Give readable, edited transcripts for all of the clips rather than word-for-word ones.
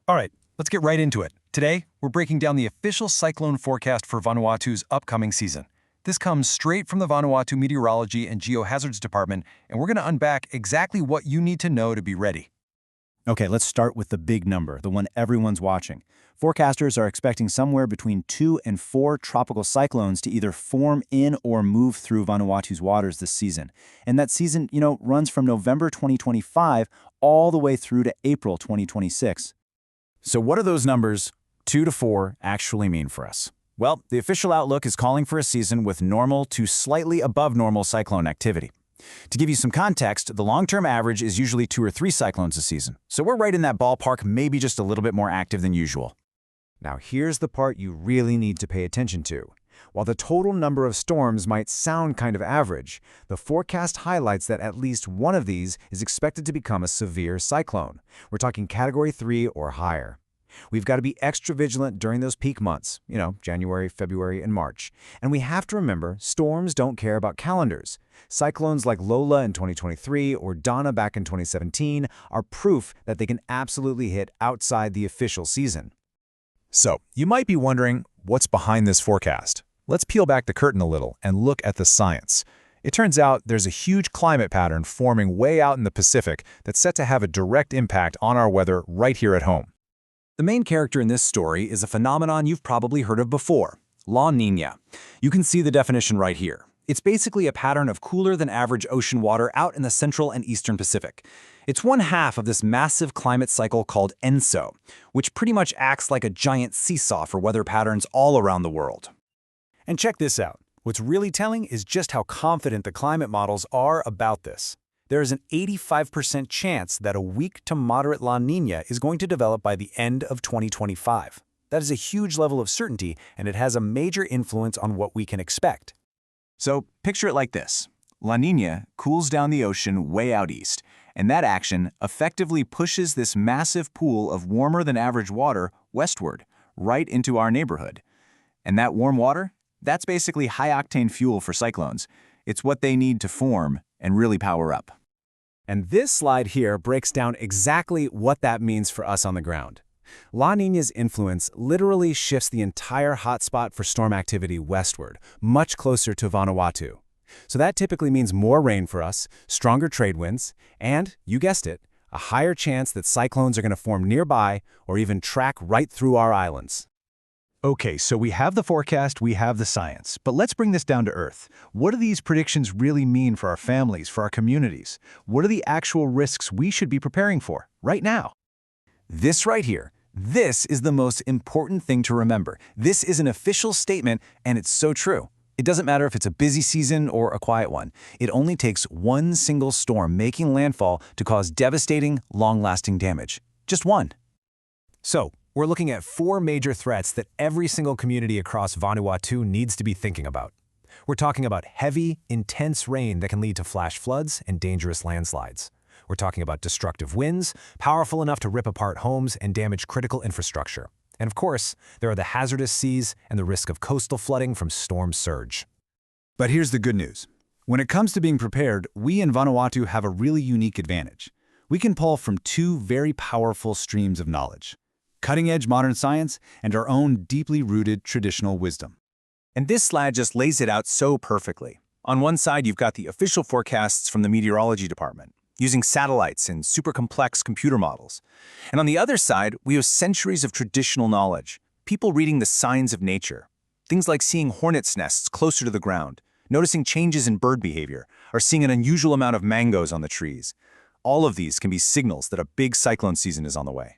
All right, let's get right into it. Today, we're breaking down the official cyclone forecast for Vanuatu's upcoming season. This comes straight from the Vanuatu Meteorology and Geo-Hazards Department, and we're going to unpack exactly what you need to know to be ready. Okay, let's start with the big number, the one everyone's watching. Forecasters are expecting somewhere between 2 and 4 tropical cyclones to either form in or move through Vanuatu's waters this season. And that season, runs from November 2025 all the way through to April 2026. So what do those numbers, 2 to 4, actually mean for us? Well, the official outlook is calling for a season with normal to slightly above normal cyclone activity. To give you some context, the long-term average is usually 2 or 3 cyclones a season. So we're right in that ballpark, maybe just a little bit more active than usual. Now here's the part you really need to pay attention to. While the total number of storms might sound kind of average, the forecast highlights that at least one of these is expected to become a severe cyclone. We're talking Category 3 or higher. We've got to be extra vigilant during those peak months, January, February, and March. And we have to remember, storms don't care about calendars. Cyclones like Lola in 2023 or Donna back in 2017 are proof that they can absolutely hit outside the official season. So, you might be wondering, what's behind this forecast? Let's peel back the curtain a little and look at the science. It turns out there's a huge climate pattern forming way out in the Pacific that's set to have a direct impact on our weather right here at home. The main character in this story is a phenomenon you've probably heard of before, La Niña. You can see the definition right here. It's basically a pattern of cooler-than-average ocean water out in the central and eastern Pacific. It's one half of this massive climate cycle called ENSO, which pretty much acts like a giant seesaw for weather patterns all around the world. And check this out. What's really telling is just how confident the climate models are about this. There is an 85% chance that a weak to moderate La Niña is going to develop by the end of 2025. That is a huge level of certainty, and it has a major influence on what we can expect. So picture it like this. La Niña cools down the ocean way out east, and that action effectively pushes this massive pool of warmer-than-average water westward, right into our neighborhood. And that warm water? That's basically high-octane fuel for cyclones. It's what they need to form and really power up. And this slide here breaks down exactly what that means for us on the ground. La Niña's influence literally shifts the entire hotspot for storm activity westward, much closer to Vanuatu. So that typically means more rain for us, stronger trade winds, and, you guessed it, a higher chance that cyclones are going to form nearby or even track right through our islands. Okay, so we have the forecast, we have the science, but let's bring this down to earth. What do these predictions really mean for our families, for our communities? What are the actual risks we should be preparing for right now? This right here, this is the most important thing to remember. This is an official statement, and it's so true. It doesn't matter if it's a busy season or a quiet one. It only takes one single storm making landfall to cause devastating, long-lasting damage. Just one. So, we're looking at 4 major threats that every single community across Vanuatu needs to be thinking about. We're talking about heavy, intense rain that can lead to flash floods and dangerous landslides. We're talking about destructive winds, powerful enough to rip apart homes and damage critical infrastructure. And of course, there are the hazardous seas and the risk of coastal flooding from storm surge. But here's the good news. When it comes to being prepared, we in Vanuatu have a really unique advantage. We can pull from 2 very powerful streams of knowledge: cutting-edge modern science and our own deeply rooted traditional wisdom. And this slide just lays it out so perfectly. On one side, you've got the official forecasts from the Meteorology Department, using satellites and super complex computer models. And on the other side, we have centuries of traditional knowledge, people reading the signs of nature. Things like seeing hornets' nests closer to the ground, noticing changes in bird behavior, or seeing an unusual amount of mangoes on the trees. All of these can be signals that a big cyclone season is on the way.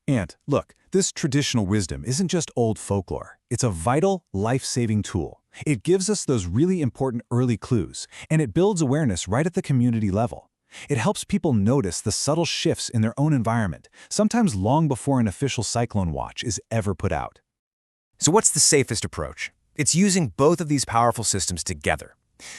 And look, this traditional wisdom isn't just old folklore. It's a vital, life-saving tool. It gives us those really important early clues, and it builds awareness right at the community level. It helps people notice the subtle shifts in their own environment, sometimes long before an official cyclone watch is ever put out. So what's the safest approach? It's using both of these powerful systems together.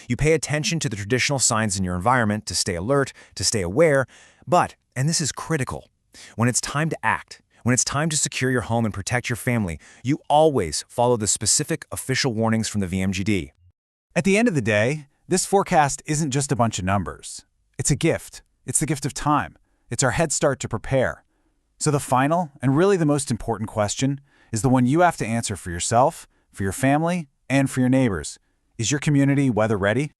You pay attention to the traditional signs in your environment to stay alert, to stay aware, but, and this is critical, when it's time to act, when it's time to secure your home and protect your family, you always follow the specific official warnings from the VMGD. At the end of the day, this forecast isn't just a bunch of numbers. It's a gift. It's the gift of time. It's our head start to prepare. So the final, and really the most important question, is the one you have to answer for yourself, for your family, and for your neighbors. Is your community weather ready?